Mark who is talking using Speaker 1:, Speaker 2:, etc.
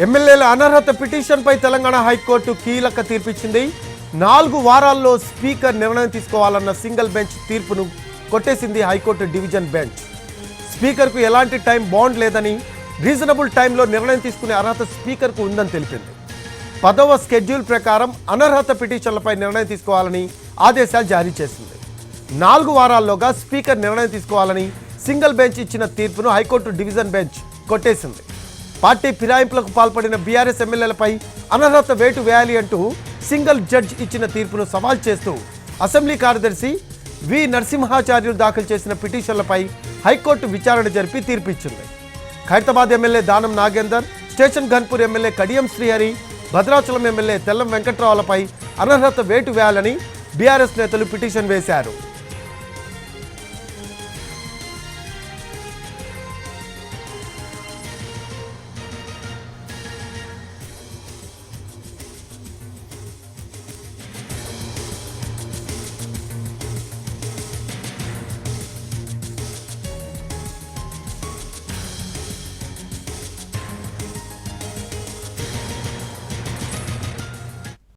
Speaker 1: ఎమ్మెల్యేల అనర్హత పిటిషన్పై తెలంగాణ హైకోర్టు కీలక తీర్పిచ్చింది. 4 వారాల్లో స్పీకర్ నిర్ణయం తీసుకోవాలన్న సింగిల్ బెంచ్ తీర్పును కొట్టేసింది హైకోర్టు డివిజన్ బెంచ్. స్పీకర్కు ఎలాంటి టైం బాండ్ లేదని, రీజనబుల్ టైంలో నిర్ణయం తీసుకునే అర్హత స్పీకర్కు ఉందని తెలిపింది. 10వ షెడ్యూల్ ప్రకారం అనర్హత పిటిషన్లపై నిర్ణయం తీసుకోవాలని ఆదేశాలు జారీ చేసింది. 4 వారాల్లోగా స్పీకర్ నిర్ణయం తీసుకోవాలని సింగిల్ బెంచ్ ఇచ్చిన తీర్పును హైకోర్టు డివిజన్ బెంచ్ కొట్టేసింది. పార్టీ ఫిరాయింపులకు పాల్పడిన బీఆర్ఎస్ ఎమ్మెల్యేలపై అనర్హత వేటు వేయాలి అంటూ సింగిల్ జడ్జ్ ఇచ్చిన తీర్పును సవాల్ చేస్తూ అసెంబ్లీ కార్యదర్శి వి నరసింహాచార్యులు దాఖలు చేసిన పిటిషన్లపై హైకోర్టు విచారణ జరిపి తీర్పిచ్చింది. Khairatabad MLA Danam Nagender, Station Ghanpur MLA Kadiyam Srihari, Bhadrachalam MLA Tellam వెంకట్రావులపై అనర్హత వేటు వేయాలని బీఆర్ఎస్ నేతలు పిటిషన్ వేశారు.